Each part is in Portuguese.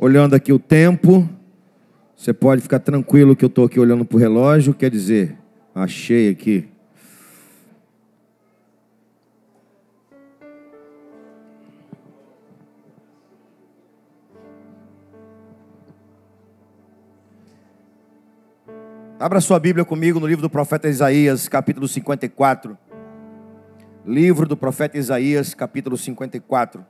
olhando aqui o tempo. Você pode ficar tranquilo que eu estou aqui olhando para o relógio. Quer dizer, achei aqui. Abra sua Bíblia comigo no livro do profeta Isaías, capítulo 54. Livro do profeta Isaías, capítulo 54.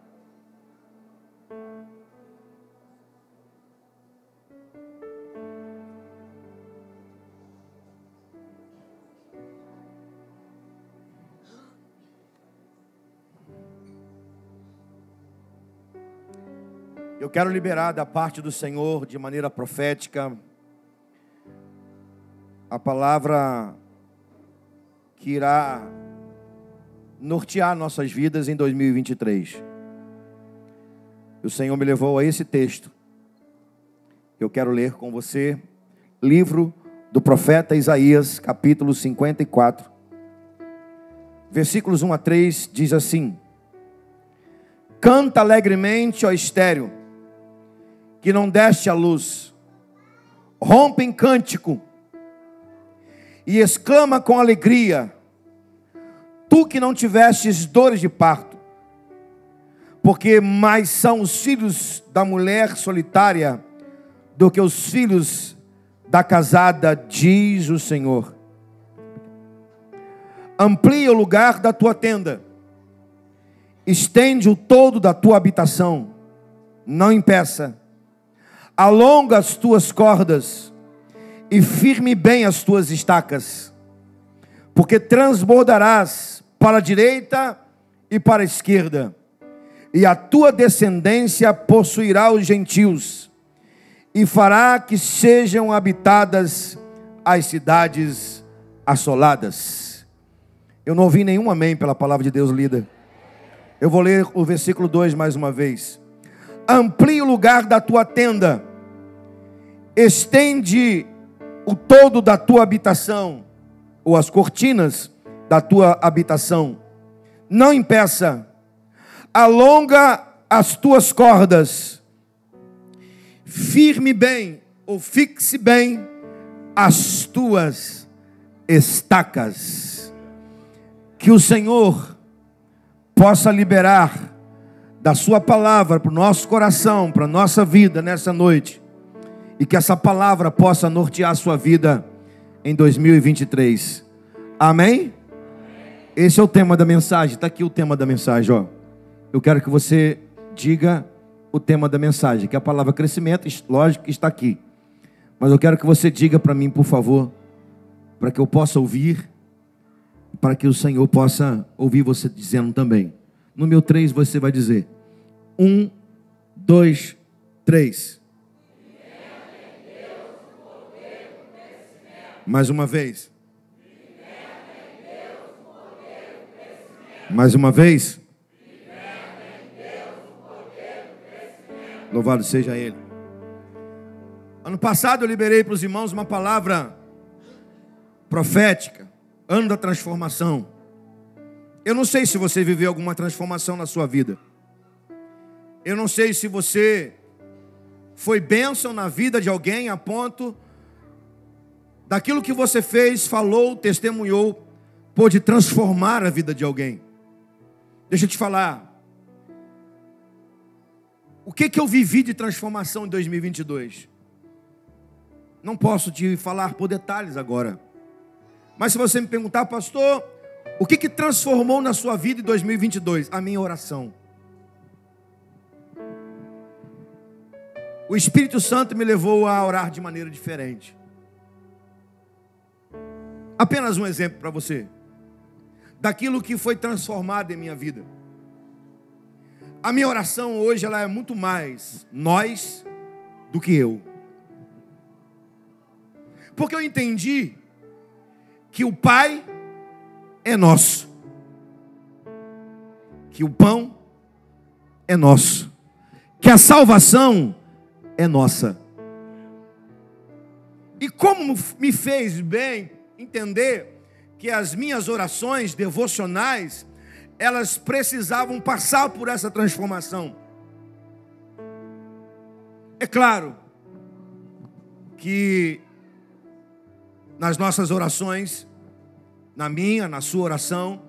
Eu quero liberar da parte do Senhor, de maneira profética, a palavra que irá nortear nossas vidas em 2023. O Senhor me levou a esse texto. Eu quero ler com você, livro do profeta Isaías, capítulo 54. Versículos 1 a 3, diz assim: Canta alegremente, ó estéreo, que não deste a luz. Rompe em cântico e exclama com alegria, tu que não tivestes dores de parto, porque mais são os filhos da mulher solitária do que os filhos da casada, diz o Senhor. Amplia o lugar da tua tenda, estende o todo da tua habitação, não impeça, alonga as tuas cordas, e firme bem as tuas estacas, porque transbordarás para a direita e para a esquerda, e a tua descendência possuirá os gentios, e fará que sejam habitadas as cidades assoladas. Eu não ouvi nenhum amém pela palavra de Deus lida. Eu vou ler o versículo 2 mais uma vez. Amplie o lugar da tua tenda, estende o todo da tua habitação, ou as cortinas da tua habitação, não impeça, alonga as tuas cordas, firme bem, ou fixe bem as tuas estacas. Que o Senhor possa liberar da sua palavra para o nosso coração, para a nossa vida nessa noite, e que essa palavra possa nortear a sua vida em 2023. Amém? Esse é o tema da mensagem. Está aqui o tema da mensagem, ó. Eu quero que você diga o tema da mensagem, que é a palavra crescimento, lógico que está aqui. Mas eu quero que você diga para mim, por favor, para que eu possa ouvir, para que o Senhor possa ouvir você dizendo também. Número 3 você vai dizer: 1, 2, 3. Mais uma vez. Mais uma vez. Louvado seja Ele. Ano passado eu liberei para os irmãos uma palavra profética, ano da transformação. Eu não sei se você viveu alguma transformação na sua vida. Eu não sei se você foi bênção na vida de alguém a ponto daquilo que você fez, falou, testemunhou, pôde transformar a vida de alguém. Deixa eu te falar. O que eu vivi de transformação em 2022? Não posso te falar por detalhes agora. Mas se você me perguntar, pastor, o que transformou na sua vida em 2022? A minha oração. O Espírito Santo me levou a orar de maneira diferente. Apenas um exemplo para você, daquilo que foi transformado em minha vida. A minha oração hoje, ela é muito mais nós do que eu. Porque eu entendi que o Pai é nosso, que o pão é nosso, que a salvação é nossa. E como me fez bem entender que as minhas orações devocionais, elas precisavam passar por essa transformação. É claro que nas nossas orações, na minha, na sua oração,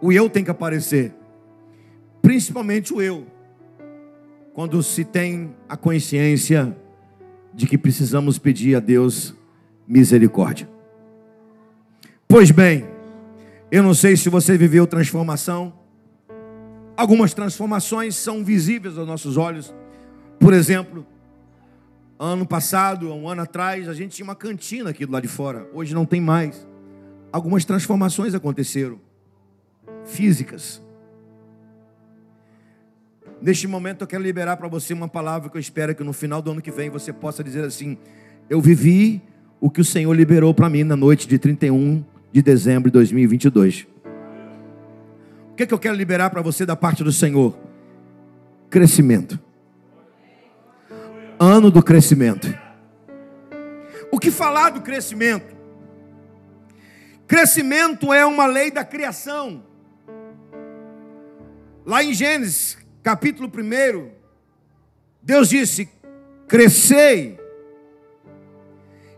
o eu tem que aparecer. Principalmente o eu. Quando se tem a consciência de que precisamos pedir a Deus misericórdia. Pois bem, eu não sei se você viveu transformação. Algumas transformações são visíveis aos nossos olhos. Por exemplo, ano passado, um ano atrás, a gente tinha uma cantina aqui do lado de fora. Hoje não tem mais. Algumas transformações aconteceram, físicas. Neste momento eu quero liberar para você uma palavra que eu espero que no final do ano que vem você possa dizer assim: eu vivi o que o Senhor liberou para mim na noite de 31 de dezembro de 2022. O que eu quero liberar para você da parte do Senhor? Crescimento. Ano do crescimento. O que falar do crescimento? Crescimento é uma lei da criação. Lá em Gênesis, capítulo 1, Deus disse: crescei.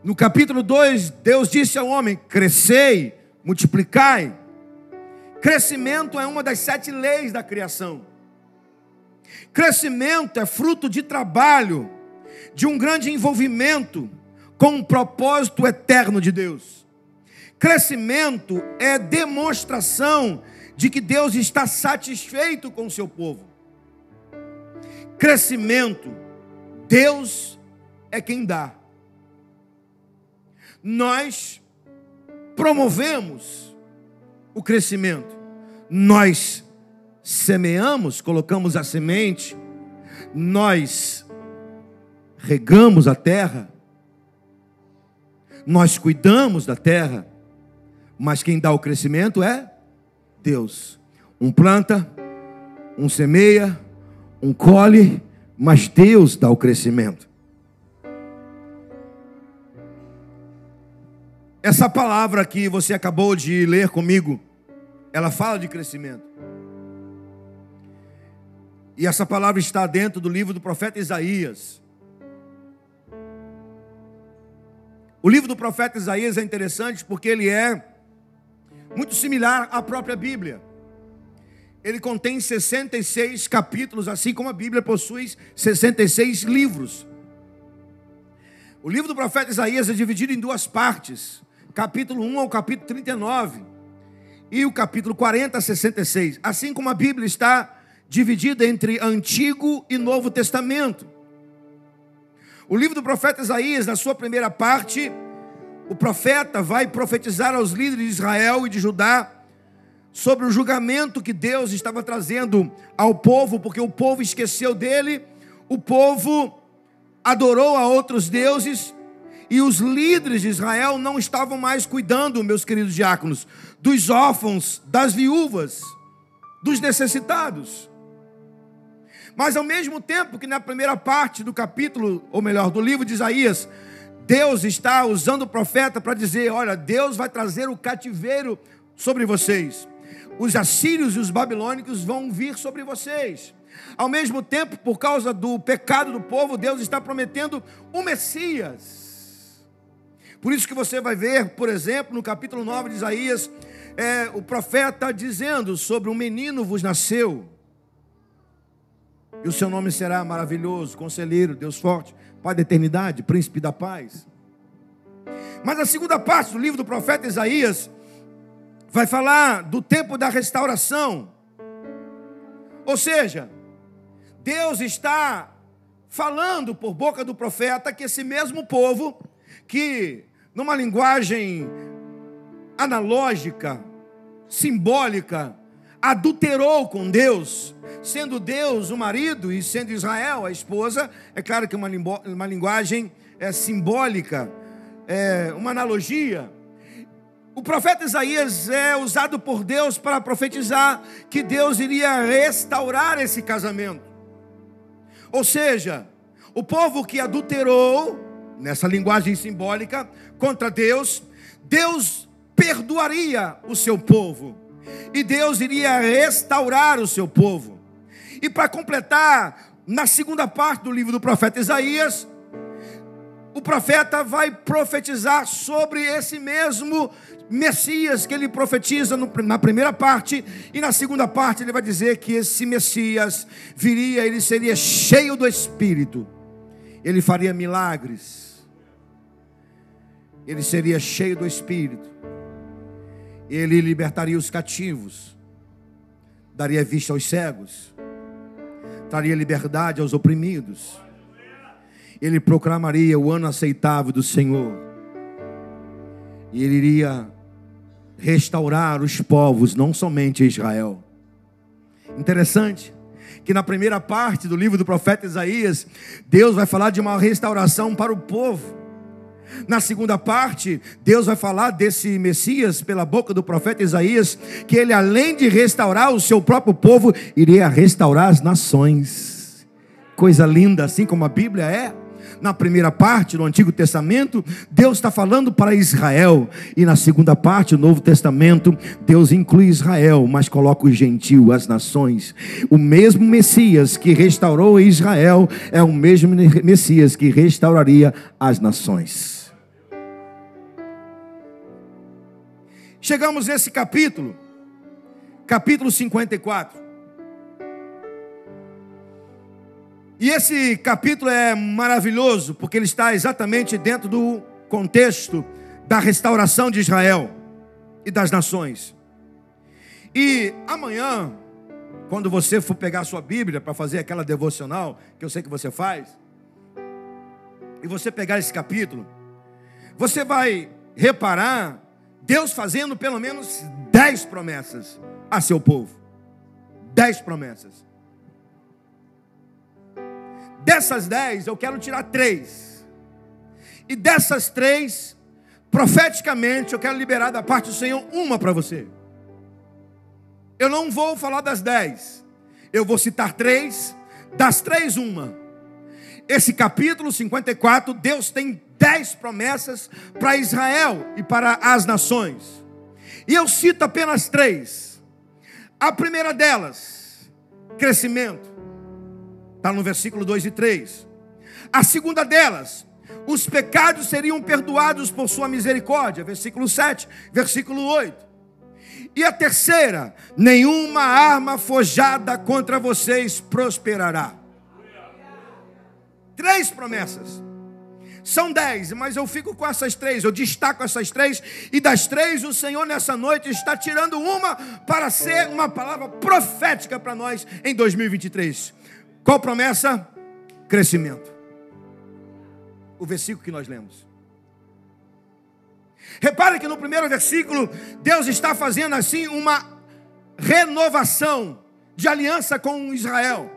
No capítulo 2, Deus disse ao homem: crescei, multiplicai. Crescimento é uma das 7 leis da criação. Crescimento é fruto de trabalho, de um grande envolvimento com um propósito eterno de Deus. Crescimento é demonstração de que Deus está satisfeito com o seu povo. Crescimento, Deus é quem dá. Nós promovemos o crescimento. Nós semeamos, colocamos a semente, nós regamos a terra, nós cuidamos da terra, mas quem dá o crescimento é Deus. Um planta, um semeia, um colhe, mas Deus dá o crescimento. Essa palavra que você acabou de ler comigo, ela fala de crescimento. E essa palavra está dentro do livro do profeta Isaías. O livro do profeta Isaías é interessante porque ele é muito similar à própria Bíblia. Ele contém 66 capítulos, assim como a Bíblia possui 66 livros. O livro do profeta Isaías é dividido em 2 partes. Capítulo 1 ao capítulo 39. E o capítulo 40 a 66. Assim como a Bíblia está dividida entre Antigo e Novo Testamento. O livro do profeta Isaías, na sua primeira parte, o profeta vai profetizar aos líderes de Israel e de Judá sobre o julgamento que Deus estava trazendo ao povo, porque o povo esqueceu dele, o povo adorou a outros deuses, e os líderes de Israel não estavam mais cuidando, meus queridos diáconos, dos órfãos, das viúvas, dos necessitados. Mas ao mesmo tempo que na primeira parte do capítulo, ou melhor, do livro de Isaías, Deus está usando o profeta para dizer: olha, Deus vai trazer o cativeiro sobre vocês. Os assírios e os babilônicos vão vir sobre vocês. Ao mesmo tempo, por causa do pecado do povo, Deus está prometendo o Messias. Por isso que você vai ver, por exemplo, no capítulo 9 de Isaías, o profeta dizendo sobre um menino vos nasceu. E o seu nome será maravilhoso, conselheiro, Deus forte, Pai da eternidade, príncipe da paz. Mas a segunda parte do livro do profeta Isaías vai falar do tempo da restauração. Ou seja, Deus está falando por boca do profeta que esse mesmo povo, que numa linguagem analógica, simbólica, adulterou com Deus, sendo Deus o marido e sendo Israel a esposa. É claro que uma linguagem simbólica, uma analogia. O profeta Isaías é usado por Deus para profetizar que Deus iria restaurar esse casamento. Ou seja, o povo que adulterou, nessa linguagem simbólica, contra Deus, Deus perdoaria o seu povo. E Deus iria restaurar o seu povo. E para completar na segunda parte do livro do profeta Isaías, o profeta vai profetizar sobre esse mesmo Messias que ele profetiza na primeira parte, e na segunda parte ele vai dizer que esse Messias viria, ele seria cheio do Espírito, ele faria milagres, ele seria cheio do Espírito, ele libertaria os cativos, daria vista aos cegos, traria liberdade aos oprimidos, ele proclamaria o ano aceitável do Senhor, e ele iria restaurar os povos, não somente Israel. Interessante que na primeira parte do livro do profeta Isaías, Deus vai falar de uma restauração para o povo. Na segunda parte, Deus vai falar desse Messias pela boca do profeta Isaías, que ele, além de restaurar o seu próprio povo, iria restaurar as nações. Coisa linda, assim como a Bíblia é. Na primeira parte do Antigo Testamento, Deus está falando para Israel, e na segunda parte do Novo Testamento, Deus inclui Israel, mas coloca o gentio, as nações. O mesmo Messias que restaurou Israel é o mesmo Messias que restauraria as nações. Chegamos nesse capítulo 54. E esse capítulo é maravilhoso, porque ele está exatamente dentro do contexto da restauração de Israel e das nações. E amanhã, quando você for pegar a sua Bíblia para fazer aquela devocional, que eu sei que você faz, e você pegar esse capítulo, você vai reparar Deus fazendo pelo menos 10 promessas a seu povo. 10 promessas. Dessas 10, eu quero tirar 3. E dessas 3, profeticamente, eu quero liberar da parte do Senhor uma para você. Eu não vou falar das 10. Eu vou citar 3. Das 3, uma. Esse capítulo 54, Deus tem 10 promessas para Israel e para as nações. E eu cito apenas 3. A primeira delas, crescimento. Está no versículo 2 e 3. A segunda delas, os pecados seriam perdoados por sua misericórdia. Versículo 7, versículo 8. E a terceira, nenhuma arma forjada contra vocês prosperará. 3 promessas. São 10, mas eu fico com essas 3. Eu destaco essas 3. E das 3, o Senhor nessa noite está tirando uma para ser uma palavra profética para nós em 2023. Qual promessa? Crescimento. O versículo que nós lemos. Repare que no primeiro versículo, Deus está fazendo assim uma renovação de aliança com Israel.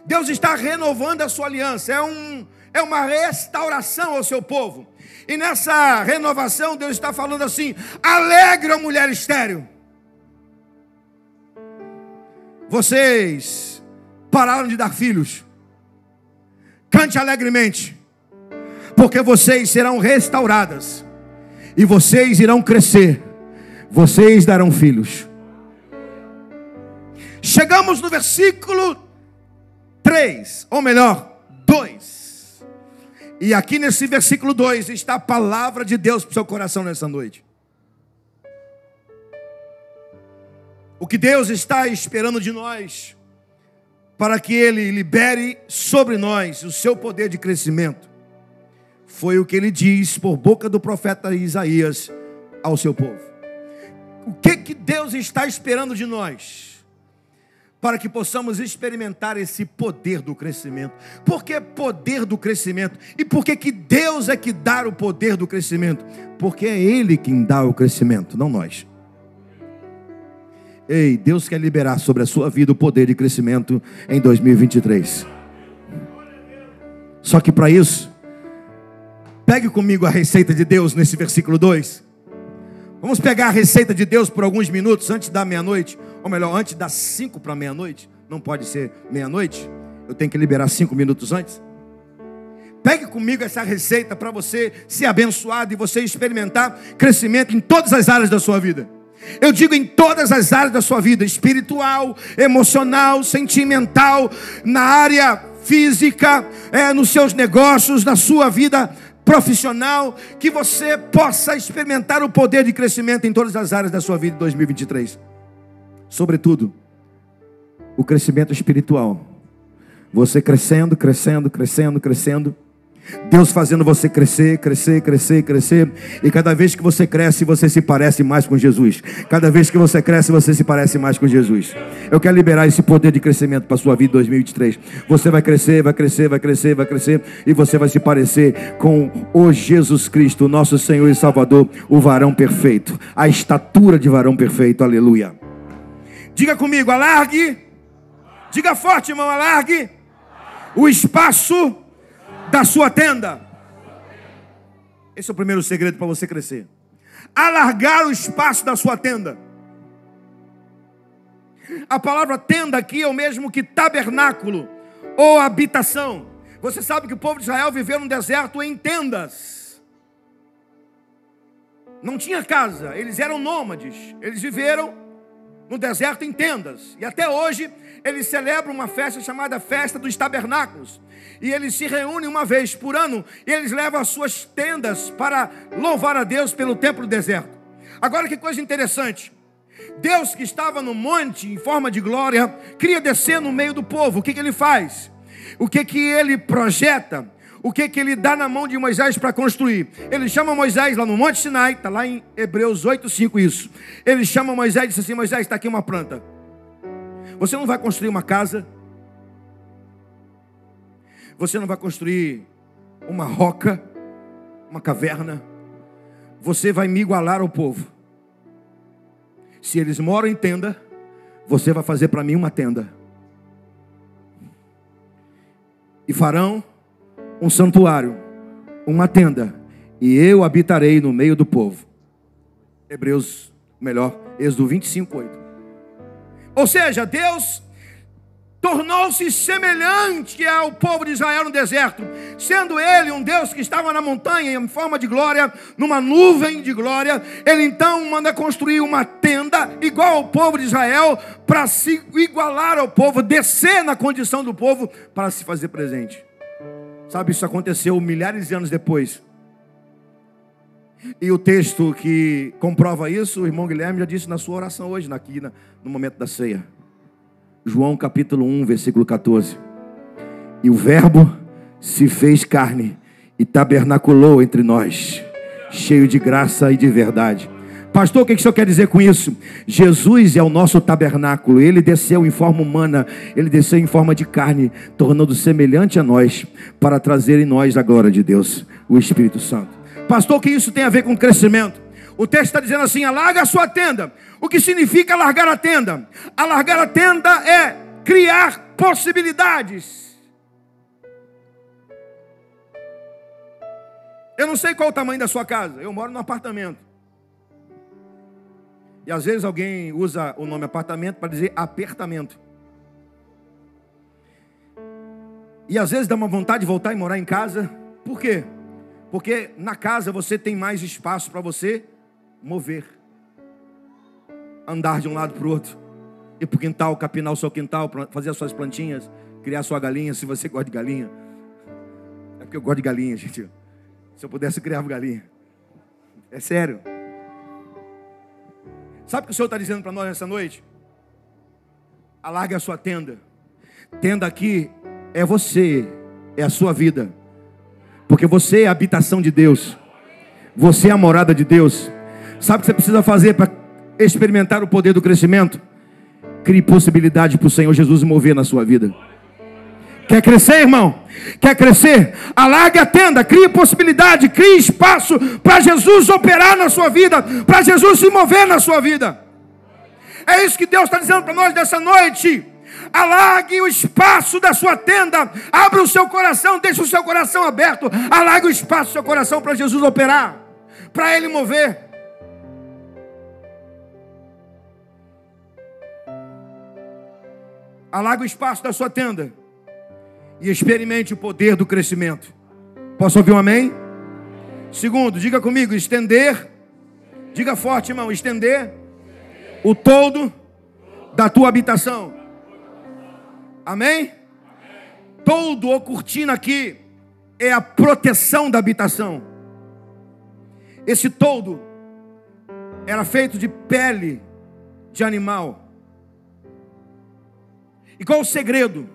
Deus está renovando a sua aliança. É uma restauração ao seu povo. E nessa renovação, Deus está falando assim: alegra, mulher estéril. Vocês pararam de dar filhos. Cante alegremente, porque vocês serão restauradas, e vocês irão crescer, vocês darão filhos. Chegamos no versículo 3, ou melhor, 2. E aqui nesse versículo 2 está a palavra de Deus para o seu coração nessa noite. O que Deus está esperando de nós, para que Ele libere sobre nós o seu poder de crescimento, foi o que Ele diz por boca do profeta Isaías ao seu povo. O que Deus está esperando de nós, para que possamos experimentar esse poder do crescimento? Por que poder do crescimento? E por que Deus é que dá o poder do crescimento? Porque é Ele quem dá o crescimento, não nós. Ei, Deus quer liberar sobre a sua vida o poder de crescimento em 2023. Só que para isso, pegue comigo a receita de Deus nesse versículo 2. Vamos pegar a receita de Deus por alguns minutos antes da meia-noite. Ou melhor, antes das 5 para meia-noite. Não pode ser meia-noite. Eu tenho que liberar 5 minutos antes. Pegue comigo essa receita para você ser abençoado e você experimentar crescimento em todas as áreas da sua vida. Eu digo em todas as áreas da sua vida: espiritual, emocional, sentimental, na área física, nos seus negócios, na sua vida profissional, que você possa experimentar o poder de crescimento em todas as áreas da sua vida em 2023. Sobretudo, o crescimento espiritual. Você crescendo, crescendo, crescendo, crescendo. Deus fazendo você crescer, crescer, crescer, crescer. E cada vez que você cresce, você se parece mais com Jesus. Cada vez que você cresce, você se parece mais com Jesus. Eu quero liberar esse poder de crescimento para a sua vida em 2023. Você vai crescer, vai crescer, vai crescer, vai crescer. E você vai se parecer com o Jesus Cristo, o nosso Senhor e Salvador, o varão perfeito. A estatura de varão perfeito, aleluia. Diga comigo, alargue. Diga forte, irmão, alargue o espaço da sua tenda. Esse é o primeiro segredo para você crescer. Alargar o espaço da sua tenda. A palavra tenda aqui é o mesmo que tabernáculo ou habitação. Você sabe que o povo de Israel viveu no deserto em tendas. Não tinha casa, eles eram nômades. Eles viveram no deserto em tendas. E até hoje eles celebram uma festa chamada Festa dos Tabernáculos. E eles se reúnem uma vez por ano e eles levam as suas tendas para louvar a Deus pelo tempo do deserto. Agora que coisa interessante. Deus, que estava no monte em forma de glória, queria descer no meio do povo. O que ele faz? O que ele projeta? O que ele dá na mão de Moisés para construir? Ele chama Moisés lá no Monte Sinai, está lá em Hebreus 8:5 isso. Ele chama Moisés e diz assim: Moisés, está aqui uma planta. Você não vai construir uma casa. Você não vai construir uma roca, uma caverna. Você vai me igualar ao povo. Se eles moram em tenda, você vai fazer para mim uma tenda. E farão um santuário, uma tenda, e eu habitarei no meio do povo. Êxodo 25:8. Ou seja, Deus tornou-se semelhante ao povo de Israel no deserto, sendo Ele um Deus que estava na montanha em forma de glória, numa nuvem de glória. Ele então manda construir uma tenda igual ao povo de Israel, para se igualar ao povo, descer na condição do povo, para se fazer presente. Sabe, isso aconteceu milhares de anos depois. E o texto que comprova isso, o irmão Guilherme já disse na sua oração hoje, no momento da ceia. João capítulo 1, versículo 14. E o verbo se fez carne e tabernaculou entre nós, cheio de graça e de verdade. Pastor, o que o senhor quer dizer com isso? Jesus é o nosso tabernáculo. Ele desceu em forma humana, ele desceu em forma de carne, tornando semelhante a nós, para trazer em nós a glória de Deus, o Espírito Santo. Pastor, o que isso tem a ver com crescimento? O texto está dizendo assim: alarga a sua tenda. O que significa alargar a tenda? Alargar a tenda é criar possibilidades. Eu não sei qual o tamanho da sua casa. Eu moro num apartamento. E às vezes alguém usa o nome apartamento para dizer apertamento. E às vezes dá uma vontade de voltar e morar em casa. Por quê? Porque na casa você tem mais espaço para você mover, andar de um lado para o outro, ir para o quintal, capinar o seu quintal, fazer as suas plantinhas, criar a sua galinha, se você gosta de galinha. É porque eu gosto de galinha, gente. Se eu pudesse, eu criava galinha. É sério. Sabe o que o Senhor está dizendo para nós nessa noite? Alargue a sua tenda. Tenda aqui é você, é a sua vida. Porque você é a habitação de Deus. Você é a morada de Deus. Sabe o que você precisa fazer para experimentar o poder do crescimento? Crie possibilidade para o Senhor Jesus mover na sua vida. Quer crescer, irmão? Quer crescer? Alargue a tenda, crie possibilidade, crie espaço para Jesus operar na sua vida, para Jesus se mover na sua vida. É isso que Deus está dizendo para nós nessa noite. Alargue o espaço da sua tenda, abra o seu coração, deixe o seu coração aberto, alargue o espaço do seu coração para Jesus operar, para Ele mover. Alargue o espaço da sua tenda e experimente o poder do crescimento. Posso ouvir um amém? Segundo, diga comigo, estender. Diga forte, irmão, estender o todo da tua habitação. Amém? Todo ou cortina aqui é a proteção da habitação. Esse todo era feito de pele de animal. E qual o segredo?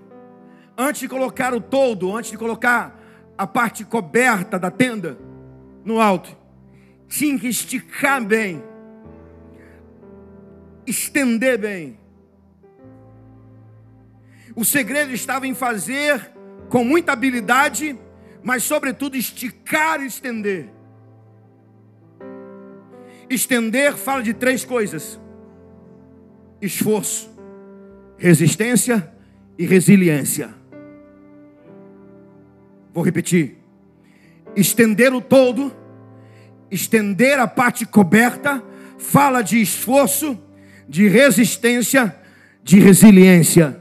Antes de colocar o todo, antes de colocar a parte coberta da tenda no alto, tinha que esticar bem, estender bem. O segredo estava em fazer com muita habilidade, mas sobretudo esticar e estender. Estender fala de 3 coisas: esforço, resistência e resiliência. Vou repetir: estender o todo, estender a parte coberta, fala de esforço, de resistência, de resiliência.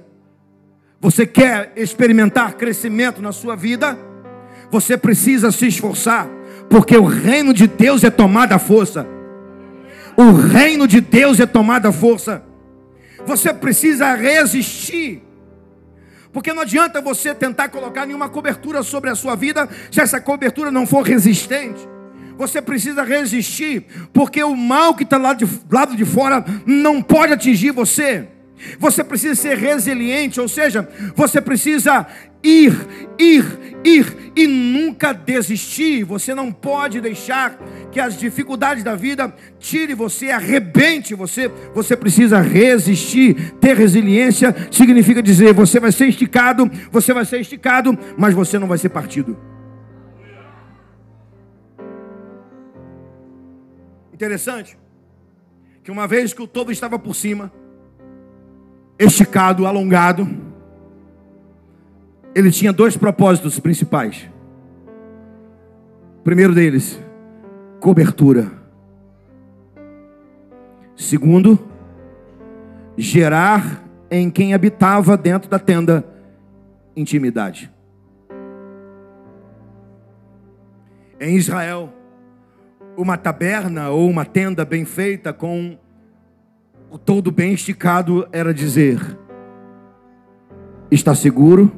Você quer experimentar crescimento na sua vida? Você precisa se esforçar, porque o reino de Deus é tomada à força. O reino de Deus é tomada à força. Você precisa resistir, porque não adianta você tentar colocar nenhuma cobertura sobre a sua vida se essa cobertura não for resistente. Você precisa resistir, porque o mal que está lá do lado de fora não pode atingir você. Você precisa ser resiliente, ou seja, você precisa ir e nunca desistir. Você não pode deixar que as dificuldades da vida tire você, arrebente você. Você precisa resistir. Ter resiliência significa dizer: você vai ser esticado, mas você não vai ser partido. Interessante que uma vez que o todo estava por cima, esticado, alongado, ele tinha 2 propósitos principais. O primeiro deles, cobertura. Segundo, gerar em quem habitava dentro da tenda intimidade. Em Israel, uma taberna ou uma tenda bem feita com o todo bem esticado era dizer: está seguro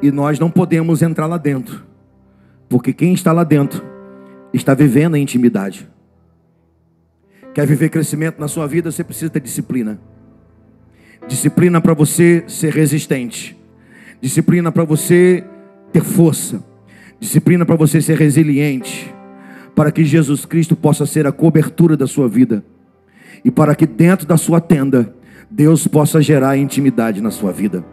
e nós não podemos entrar lá dentro, porque quem está lá dentro está vivendo a intimidade. Quer viver crescimento na sua vida? Você precisa ter disciplina. Disciplina para você ser resistente. Disciplina para você ter força. Disciplina para você ser resiliente, para que Jesus Cristo possa ser a cobertura da sua vida. E para que dentro da sua tenda, Deus possa gerar intimidade na sua vida.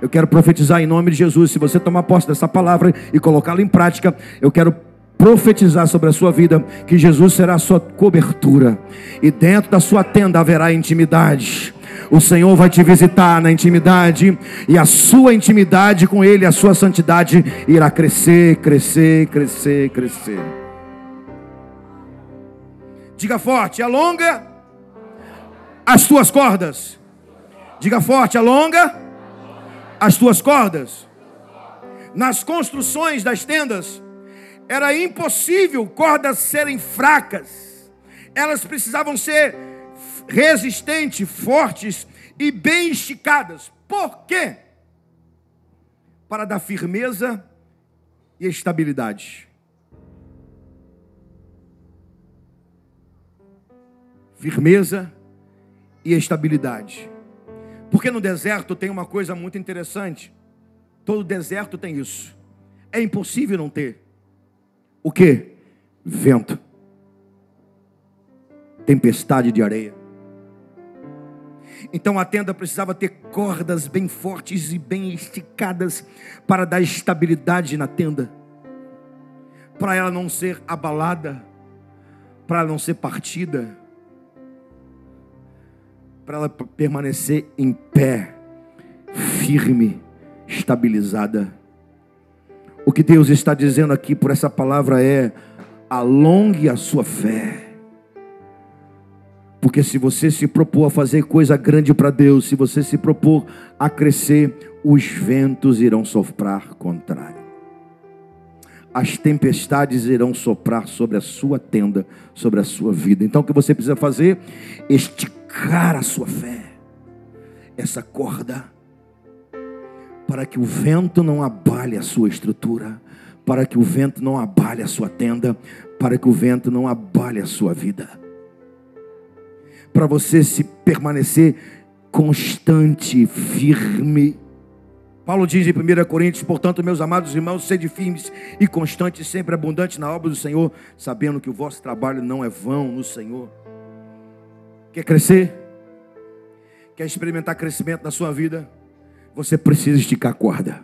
Eu quero profetizar em nome de Jesus. Se você tomar posse dessa palavra e colocá-la em prática, eu quero profetizar sobre a sua vida que Jesus será a sua cobertura. E dentro da sua tenda haverá intimidade. O Senhor vai te visitar na intimidade, e a sua intimidade com Ele, a sua santidade irá crescer, crescer, crescer, crescer. Diga forte: alonga as tuas cordas. Diga forte: alonga as tuas cordas. Nas construções das tendas era impossível cordas serem fracas. Elas precisavam ser resistentes, fortes e bem esticadas. Por quê? Para dar firmeza e estabilidade. Firmeza e estabilidade. Porque no deserto tem uma coisa muito interessante. Todo deserto tem isso. É impossível não ter. O quê? Vento. Tempestade de areia. Então a tenda precisava ter cordas bem fortes e bem esticadas para dar estabilidade na tenda, para ela não ser abalada, para ela não ser partida, para ela permanecer em pé, firme, estabilizada. O que Deus está dizendo aqui por essa palavra é: alongue a sua fé. Porque se você se propor a fazer coisa grande para Deus, se você se propor a crescer, os ventos irão soprar contrário. as tempestades irão soprar sobre a sua tenda, sobre a sua vida. Então o que você precisa fazer? Esticar a sua fé, essa corda, para que o vento não abale a sua estrutura, para que o vento não abale a sua tenda, para que o vento não abale a sua vida, para você se permanecer constante, firme. Paulo diz em 1 Coríntios: portanto, meus amados irmãos, sede firmes e constantes, sempre abundantes na obra do Senhor, sabendo que o vosso trabalho não é vão no Senhor. Quer crescer? Quer experimentar crescimento na sua vida? Você precisa esticar a corda.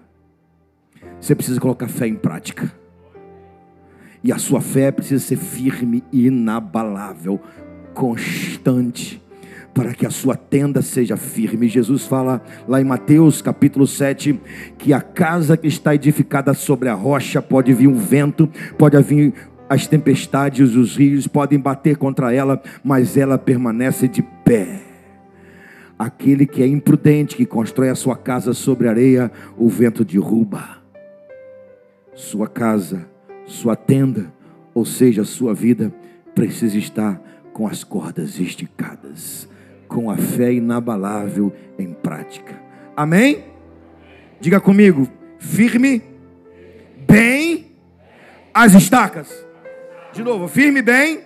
Você precisa colocar fé em prática. E a sua fé precisa ser firme e inabalável, constante, para que a sua tenda seja firme. Jesus fala lá em Mateus capítulo 7, que a casa que está edificada sobre a rocha, pode vir um vento, pode vir as tempestades, os rios podem bater contra ela, mas ela permanece de pé. Aquele que é imprudente, que constrói a sua casa sobre areia, o vento derruba. Sua casa, sua tenda, ou seja, a sua vida, precisa estar com as cordas esticadas, com a fé inabalável em prática. Amém? Diga comigo: firme bem as estacas. De novo, firme bem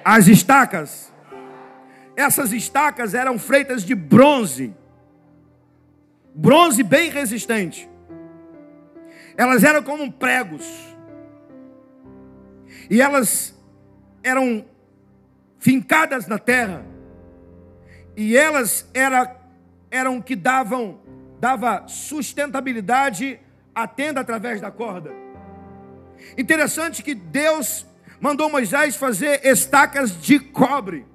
as estacas. Essas estacas eram feitas de bronze, bronze bem resistente. Elas eram como pregos, e elas eram fincadas na terra, e elas eram que dava sustentabilidade à tenda através da corda. Interessante que Deus mandou Moisés fazer estacas de cobre,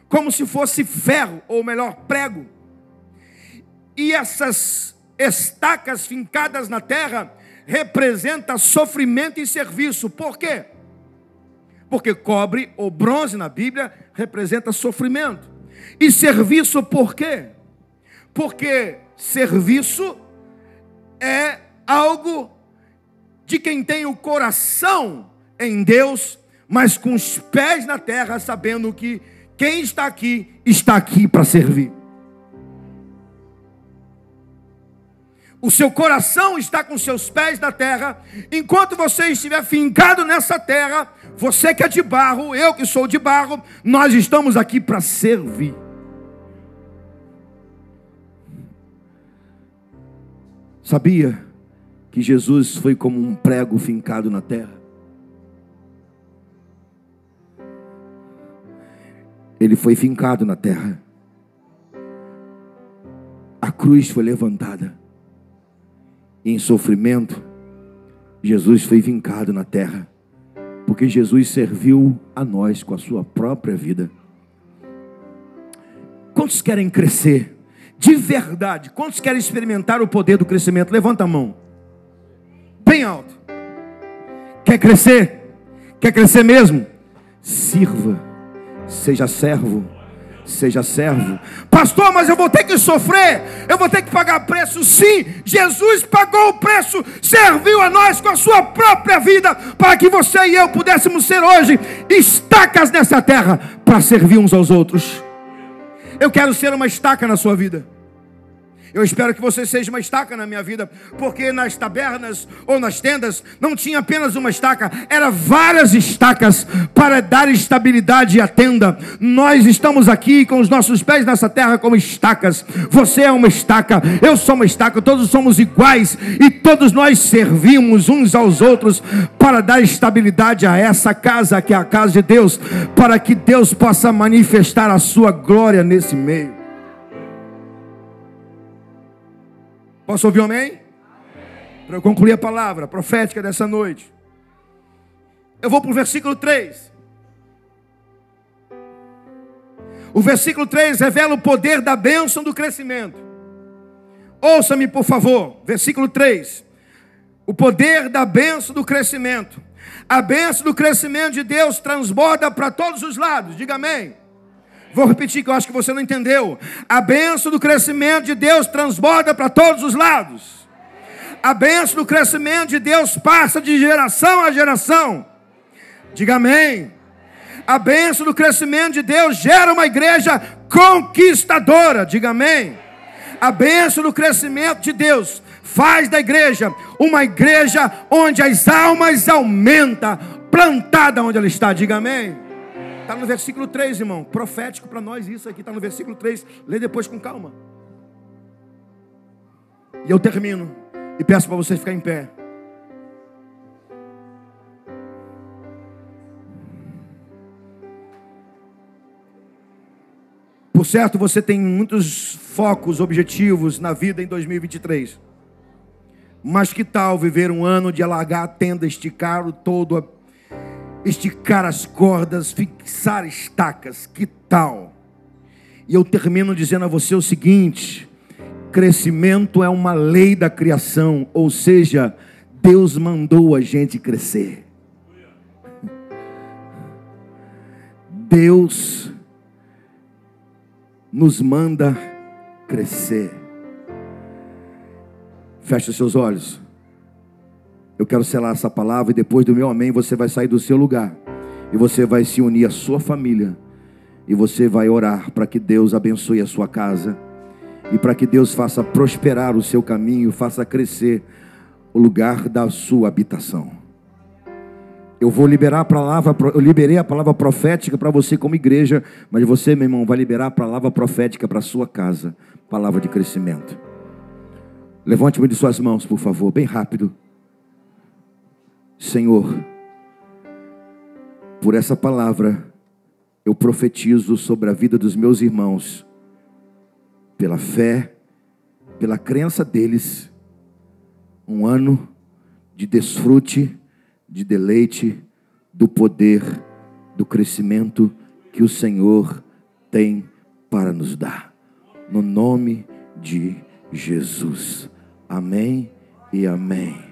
como se fosse ferro, ou melhor, prego. E essas estacas fincadas na terra representam sofrimento e serviço. Por quê? Porque cobre ou bronze na Bíblia representa sofrimento. E serviço por quê? Porque serviço é algo de quem tem o coração em Deus, mas com os pés na terra, sabendo que quem está aqui para servir. O seu coração está com seus pés na terra. Enquanto você estiver fincado nessa terra, você que é de barro, eu que sou de barro, nós estamos aqui para servir. Sabia que Jesus foi como um prego fincado na terra? Ele foi fincado na terra. A cruz foi levantada. E em sofrimento, Jesus foi vincado na terra, porque Jesus serviu a nós com a sua própria vida. Quantos querem crescer de verdade? Quantos querem experimentar o poder do crescimento? Levanta a mão bem alto. Quer crescer? Quer crescer mesmo? Sirva, seja servo. Seja servo. Pastor, mas eu vou ter que sofrer, eu vou ter que pagar preço. Sim, Jesus pagou o preço, serviu a nós com a sua própria vida, para que você e eu pudéssemos ser hoje estacas nessa terra, para servir uns aos outros. Eu quero ser uma estaca na sua vida. Eu espero que você seja uma estaca na minha vida, porque nas tabernas ou nas tendas não tinha apenas uma estaca, eram várias estacas para dar estabilidade à tenda. Nós estamos aqui com os nossos pés nessa terra como estacas. Você é uma estaca, eu sou uma estaca, todos somos iguais e todos nós servimos uns aos outros para dar estabilidade a essa casa que é a casa de Deus, para que Deus possa manifestar a sua glória nesse meio. Posso ouvir um amém? Para eu concluir a palavra profética dessa noite, eu vou para o versículo 3. O versículo 3 revela o poder da bênção do crescimento. Ouça-me, por favor. Versículo 3. O poder da bênção do crescimento. A bênção do crescimento de Deus transborda para todos os lados. Diga amém. Vou repetir que eu acho que você não entendeu. A bênção do crescimento de Deus transborda para todos os lados. A bênção do crescimento de Deus passa de geração a geração. Diga amém. A bênção do crescimento de Deus gera uma igreja conquistadora. Diga amém. A bênção do crescimento de Deus faz da igreja uma igreja onde as almas aumentam, plantada onde ela está. Diga amém. Está no versículo 3, irmão. Profético para nós isso aqui. Está no versículo 3. Lê depois com calma. E eu termino. E peço para você ficar em pé. Por certo, você tem muitos focos, objetivos na vida em 2023. Mas que tal viver um ano de alargar a tenda, esticar o todo, esticar as cordas, fixar estacas? Que tal? E eu termino dizendo a você o seguinte: crescimento é uma lei da criação, ou seja, Deus mandou a gente crescer. Deus nos manda crescer. Feche os seus olhos. Eu quero selar essa palavra e depois do meu amém você vai sair do seu lugar e você vai se unir à sua família e você vai orar para que Deus abençoe a sua casa e para que Deus faça prosperar o seu caminho, faça crescer o lugar da sua habitação. Eu vou liberar a palavra, eu liberei a palavra profética para você como igreja, mas você, meu irmão, vai liberar a palavra profética para a sua casa, palavra de crescimento. Levante-me de suas mãos, por favor, bem rápido. Senhor, por essa palavra, eu profetizo sobre a vida dos meus irmãos, pela fé, pela crença deles, um ano de desfrute, de deleite, do poder, do crescimento que o Senhor tem para nos dar. No nome de Jesus. Amém e amém.